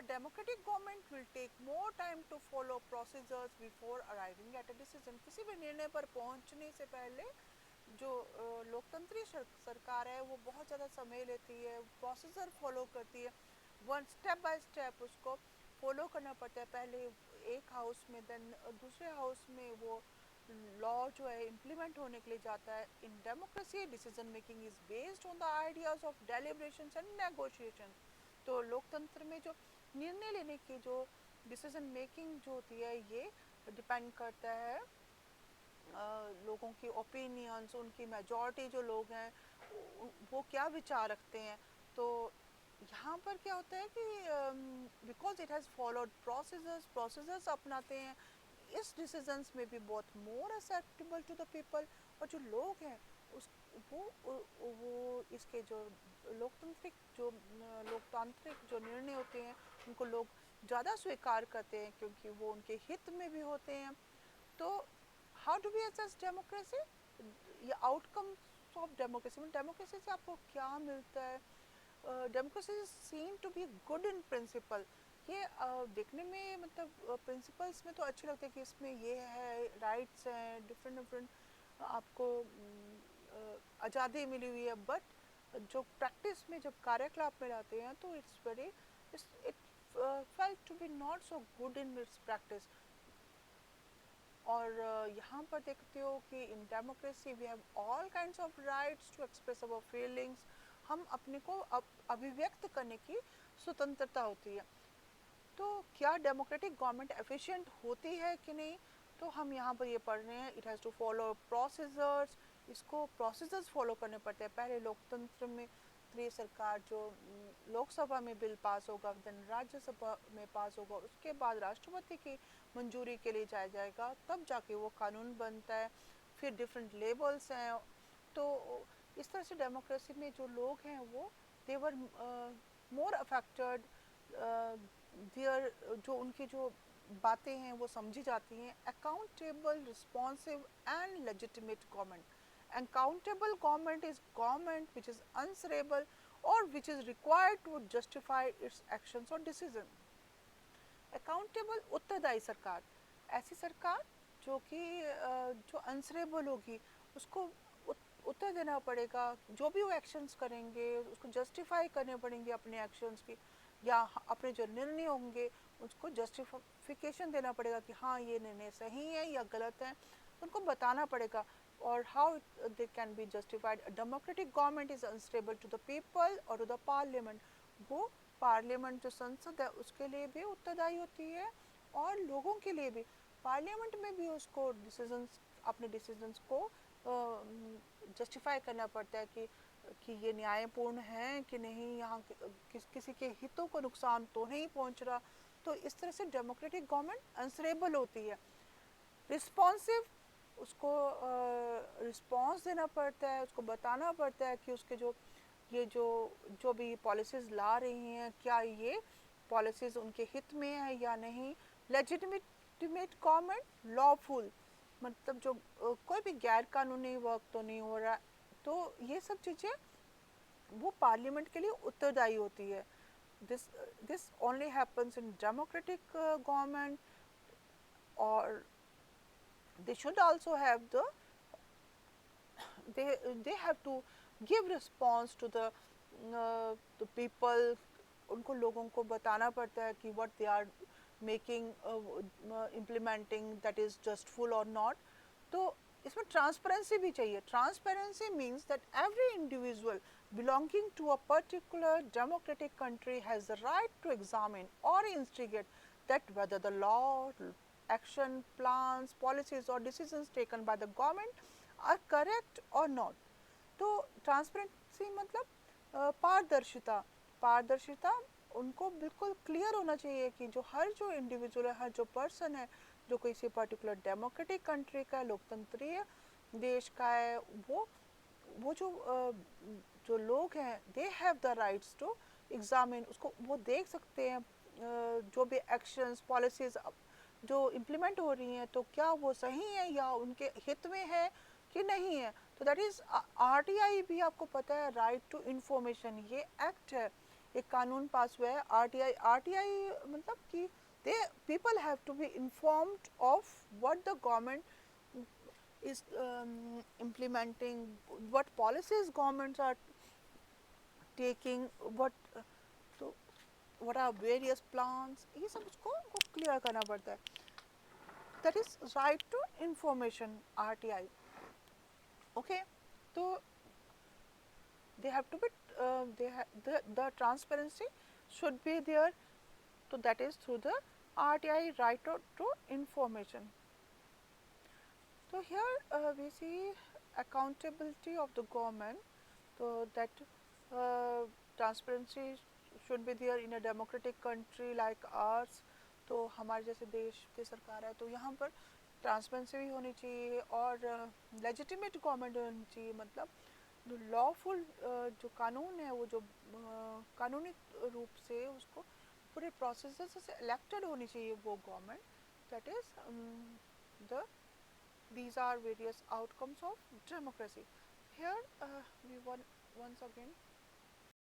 Democratic government will take more time to follow procedures before arriving at a decision. किसी भी निर्णय पर पहुंचने से पहले जो लोकतंत्री सरकार है वो बहुत ज़्यादा समय लेती है, प्रोसीजर फॉलो करती है, वन स्टेप बाय स्टेप उसको फॉलो करना पड़ता है। पहले एक हाउस में, देन दूसरे हाउस में वो लॉ जो है इम्प्लीमेंट होने के लिए जाता है। In democracy decision making is based on the ideas of deliberation and negotiation. तो लोकतंत्र में जो निर्णय लेने की जो डिसीजन मेकिंग जो होती है ये डिपेंड करता है लोगों की ओपिनियंस, उनकी मेजॉरिटी जो लोग हैं वो क्या विचार रखते हैं। तो यहाँ पर क्या होता है कि because it has followed procedures अपनाते हैं, इस डिसीजंस में भी बहुत more acceptable to the people. और जो लोग हैं उस वो इसके जो लोकतांत्रिक जो निर्णय होते हैं उनको लोग ज़्यादा स्वीकार करते हैं क्योंकि वो उनके हित में भी होते हैं। तो how do we assess democracy या आउटकम्स ऑफ डेमोक्रेसी, मतलब डेमोक्रेसी से आपको क्या मिलता है। Democracy is seen to be good in principle. ये देखने में मतलब प्रिंसिपल्स में तो अच्छे लगते हैं कि इसमें ये है, राइट्स हैं, डिफरेंट डिफरेंट आपको आज़ादी मिली हुई है। बट जो प्रैक्टिस में जब कार्यकलाप में लाते हैं तो it's very it felt to be not so good in its practice. और यहाँ पर देखते हो कि in democracy we have all kinds of rights to express our feelings. हम अपने को अभिव्यक्त करने की स्वतंत्रता होती है। तो क्या डेमोक्रेटिक गवर्नमेंट एफिशिएंट होती है कि नहीं, तो हम यहाँ पर ये पढ़ रहे हैं it has to follow procedures. इसको प्रोसीजर्स फॉलो करने पड़ते हैं। पहले लोकतंत्र में त्रिय सरकार जो लोकसभा में बिल पास होगा, देन राज्यसभा में पास होगा, उसके बाद राष्ट्रपति की मंजूरी के लिए जाया जाएगा, तब जाके वो कानून बनता है। फिर डिफरेंट लेवल्स हैं। तो इस तरह से डेमोक्रेसी में जो लोग हैं वो देवर मोर अफेक्टेड, देयर जो उनकी जो बातें हैं वो समझी जाती हैं। Accountable, responsive and legitimate government. Accountable government is government which is answerable or which is required to justify its actions or decision। Accountable, उत्तरदायी सरकार, ऐसी सरकार जो कि जो आंसरेबल होगी, उसको उत्तर देना पड़ेगा। जो भी वो एक्शंस करेंगे उसको जस्टिफाई करने पड़ेंगे अपने एक्शंस की, या अपने जो निर्णय होंगे उसको जस्टिफिकेशन देना पड़ेगा कि हाँ ये निर्णय सही है या गलत है, तो उनको बताना पड़ेगा। और how they can be justified. Democratic government is unstable to the people और टू द पार्लियामेंट। वो पार्लियामेंट जो संसद है उसके लिए भी उत्तरदायी होती है और लोगों के लिए भी। पार्लियामेंट में भी उसको डिसीजंस, अपने डिसीजंस को जस्टिफाई करना पड़ता है कि ये न्यायपूर्ण है कि नहीं, यहाँ किसी के हितों को नुकसान तो नहीं पहुँच रहा। तो इस तरह से डेमोक्रेटिक गवर्नमेंट आंसरेबल होती है। रिस्पॉन्सिव, उसको रिस्पॉन्स देना पड़ता है, उसको बताना पड़ता है कि उसके जो ये जो भी पॉलिसीज़ ला रही हैं क्या ये पॉलिसीज़ उनके हित में है या नहीं। लेजिटिमेट गवर्नमेंट, लॉफुल, मतलब जो कोई भी गैर कानूनी वर्क तो नहीं हो रहा। तो ये सब चीज़ें वो पार्लियामेंट के लिए उत्तरदायी होती है। This this only happens in democratic government. और they should also have they have to give response to the people। उनको लोगों को बताना पड़ता है कि what they are making implementing that is justful or not। तो इसमें ट्रांसपेरेंसी भी चाहिए। Transparency means that every individual belonging to a particular democratic country has the right to examine or instigate that whether the law, action, plans, policies or decisions taken by the government are correct or not। तो transparency मतलब पारदर्शिता। पारदर्शिता, उनको बिल्कुल clear होना चाहिए कि जो इंडिविजुअल है, हर जो पर्सन है जो किसी पर्टिकुलर डेमोक्रेटिक कंट्री का, लोकतंत्रीय देश का है, वो जो लोग हैं they have the rights to examine. उसको वो देख सकते हैं जो भी एक्शंस, पॉलिसीज जो इम्प्लीमेंट हो रही हैं तो क्या वो सही है या उनके हित में है कि नहीं है। तो दैट इज़ आरटीआई भी आपको पता है, राइट टू इंफॉर्मेशन, ये एक्ट है। एक कानून पास हुआ है आरटीआई. आरटीआई मतलब कि they people have to be informed of what the government is implementing, what policies governments are taking, तो what are various plans, ये सब उसको क्लियर करना पड़ता है. That is right to information RTI. Okay, तो they have to be the transparency should be there, so that is through the RTI, right to information. So here we see accountability of the government, so that transparency should be there in a democratic country like ours. तो हमारे जैसे देश की सरकार है तो यहाँ पर ट्रांसपेरेंसी भी होनी चाहिए और लेजिटिमेट गवर्नमेंट होनी चाहिए. मतलब जो लॉफुल जो कानून है वो जो कानूनी रूप से उसको पूरे प्रोसेस से इलेक्टेड होनी चाहिए वो government. That is the these are various outcomes of democracy. Here we want once again